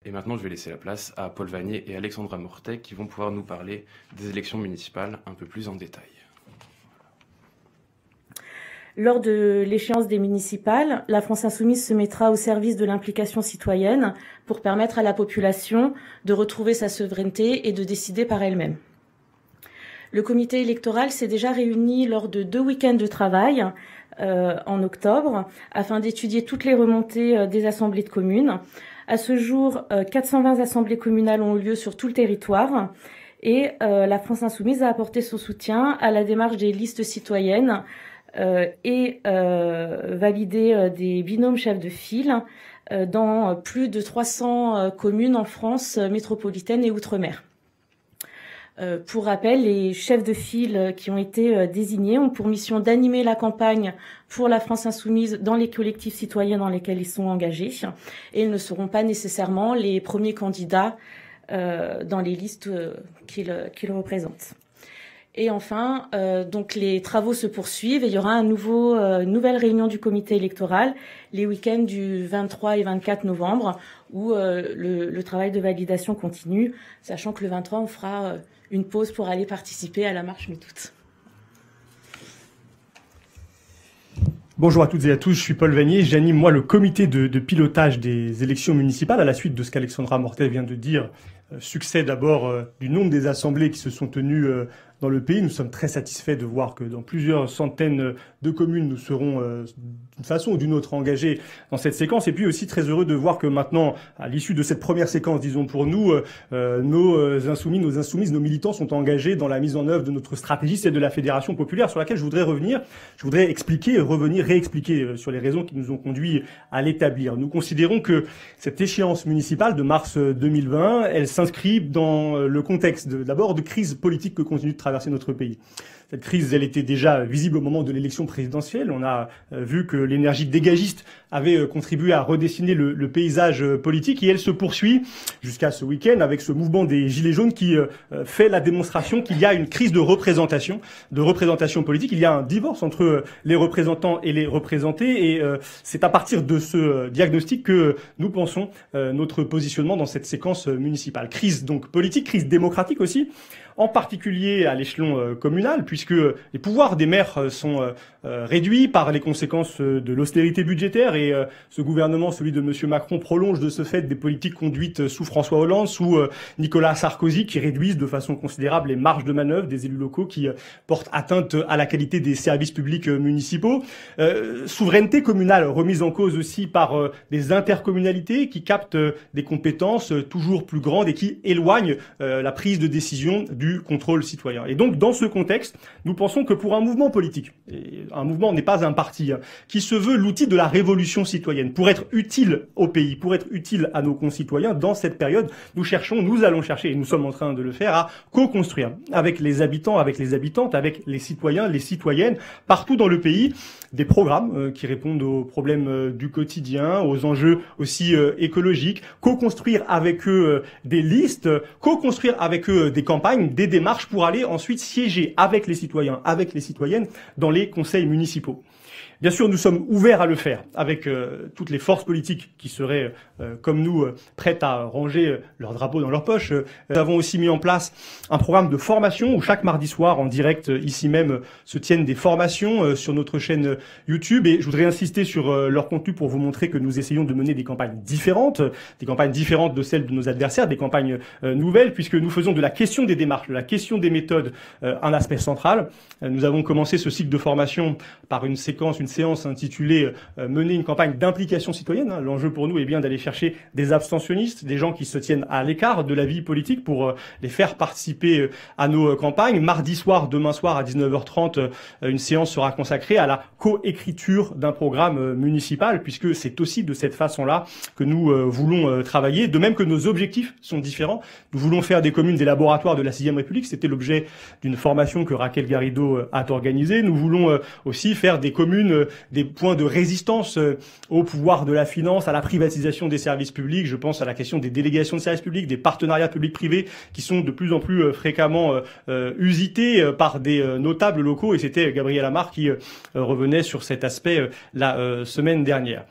Et maintenant, je vais laisser la place à Paul Vanier et Alexandra Mortet qui vont pouvoir nous parler des élections municipales un peu plus en détail. Lors de l'échéance des municipales, la France Insoumise se mettra au service de l'implication citoyenne pour permettre à la population de retrouver sa souveraineté et de décider par elle-même. Le comité électoral s'est déjà réuni lors de 2 week-ends de travail en octobre afin d'étudier toutes les remontées des assemblées de communes. À ce jour, 420 assemblées communales ont eu lieu sur tout le territoire et la France Insoumise a apporté son soutien à la démarche des listes citoyennes et validé des binômes chefs de file dans plus de 300 communes en France métropolitaine et outre-mer. Pour rappel, les chefs de file qui ont été désignés ont pour mission d'animer la campagne pour la France Insoumise dans les collectifs citoyens dans lesquels ils sont engagés et ils ne seront pas nécessairement les premiers candidats dans les listes qu'ils représentent. Et enfin, donc les travaux se poursuivent et il y aura une nouvelle réunion du comité électoral les week-ends du 23 et 24 novembre où le travail de validation continue, sachant que le 23, on fera une pause pour aller participer à la marche MeToo. Bonjour à toutes et à tous, je suis Paul Vanier, j'anime moi le comité de pilotage des élections municipales à la suite de ce qu'Alexandra Mortet vient de dire. Succès d'abord du nombre des assemblées qui se sont tenues dans le pays. Nous sommes très satisfaits de voir que dans plusieurs centaines de communes, nous serons d'une façon ou d'une autre engagés dans cette séquence. Et puis aussi très heureux de voir que maintenant, à l'issue de cette première séquence, disons pour nous, nos insoumis, nos insoumises, nos militants sont engagés dans la mise en œuvre de notre stratégie, celle de la Fédération populaire, sur laquelle je voudrais revenir. Je voudrais expliquer, réexpliquer sur les raisons qui nous ont conduits à l'établir. Nous considérons que cette échéance municipale de mars 2020, elle s'inscrit dans le contexte d'abord de crise politique que continue de traverser notre pays. Cette crise, elle était déjà visible au moment de l'élection présidentielle. On a vu que l'énergie dégagiste avait contribué à redessiner le paysage politique et elle se poursuit jusqu'à ce week-end avec ce mouvement des Gilets jaunes qui fait la démonstration qu'il y a une crise de représentation politique. Il y a un divorce entre les représentants et les représentés et c'est à partir de ce diagnostic que nous pensons notre positionnement dans cette séquence municipale. Crise donc politique, crise démocratique aussi, en particulier à l'échelon communal, puisque les pouvoirs des maires sont réduits par les conséquences de l'austérité budgétaire et ce gouvernement, celui de M. Macron, prolonge de ce fait des politiques conduites sous François Hollande, sous Nicolas Sarkozy, qui réduisent de façon considérable les marges de manœuvre des élus locaux, qui portent atteinte à la qualité des services publics municipaux. Souveraineté communale remise en cause aussi par des intercommunalités qui captent des compétences toujours plus grandes et qui éloignent la prise de décision du contrôle citoyen. Et donc, dans ce contexte, nous pensons que pour un mouvement politique, et un mouvement n'est pas un parti, qui se veut l'outil de la révolution citoyenne, pour être utile au pays, pour être utile à nos concitoyens, dans cette période, nous allons chercher, et nous sommes en train de le faire, à co-construire avec les habitants, avec les habitantes, avec les citoyens, les citoyennes, partout dans le pays, des programmes qui répondent aux problèmes du quotidien, aux enjeux aussi écologiques, co-construire avec eux des listes, co-construire avec eux des campagnes, des démarches pour aller ensuite siéger avec les citoyens, avec les citoyennes dans les conseils municipaux. Bien sûr, nous sommes ouverts à le faire avec toutes les forces politiques qui seraient, comme nous, prêtes à ranger leur drapeau dans leur poche. Nous avons aussi mis en place un programme de formation où chaque mardi soir, en direct, ici même, se tiennent des formations sur notre chaîne YouTube. Et je voudrais insister sur leur contenu pour vous montrer que nous essayons de mener des campagnes différentes de celles de nos adversaires, des campagnes nouvelles, puisque nous faisons de la question des démarches, de la question des méthodes, un aspect central. Nous avons commencé ce cycle de formation par une séance intitulée mener une campagne d'implication citoyenne. L'enjeu pour nous est bien d'aller chercher des abstentionnistes, des gens qui se tiennent à l'écart de la vie politique pour les faire participer à nos campagnes. Mardi soir, demain soir à 19h30, une séance sera consacrée à la coécriture d'un programme municipal, puisque c'est aussi de cette façon-là que nous voulons travailler, de même que nos objectifs sont différents. Nous voulons faire des communes des laboratoires de la 6e République, c'était l'objet d'une formation que Raquel Garrido a organisée. Nous voulons aussi faire des communes des points de résistance au pouvoir de la finance, à la privatisation des services publics. Je pense à la question des délégations de services publics, des partenariats publics-privés qui sont de plus en plus fréquemment usités par des notables locaux. Et c'était Gabriel Amar qui revenait sur cet aspect la semaine dernière.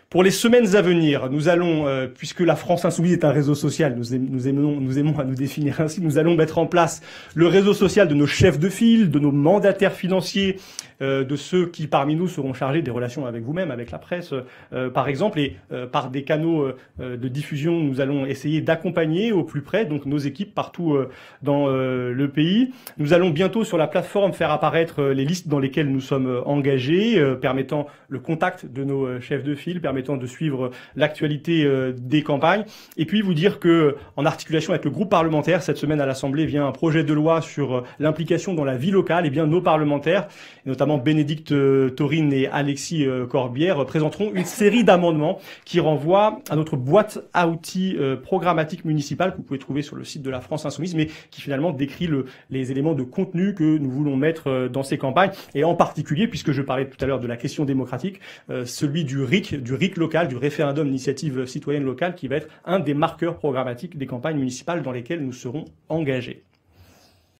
Pour les semaines à venir, nous allons, puisque la France Insoumise est un réseau social, nous aimons à nous définir ainsi, nous allons mettre en place le réseau social de nos chefs de file, de nos mandataires financiers, de ceux qui parmi nous seront chargés des relations avec vous-même, avec la presse, par exemple, et par des canaux de diffusion, nous allons essayer d'accompagner au plus près donc nos équipes partout dans le pays. Nous allons bientôt sur la plateforme faire apparaître les listes dans lesquelles nous sommes engagés, permettant le contact de nos chefs de file, permettant de suivre l'actualité des campagnes. Et puis vous dire que, en articulation avec le groupe parlementaire, cette semaine à l'Assemblée vient un projet de loi sur l'implication dans la vie locale. Et bien nos parlementaires, notamment Bénédicte Taurine et Alexis Corbière, présenteront une série d'amendements qui renvoient à notre boîte à outils programmatique municipale que vous pouvez trouver sur le site de la France Insoumise, mais qui finalement décrit les éléments de contenu que nous voulons mettre dans ces campagnes, et en particulier, puisque je parlais tout à l'heure de la question démocratique, celui du RIC local, du référendum d'initiative citoyenne locale, qui va être un des marqueurs programmatiques des campagnes municipales dans lesquelles nous serons engagés.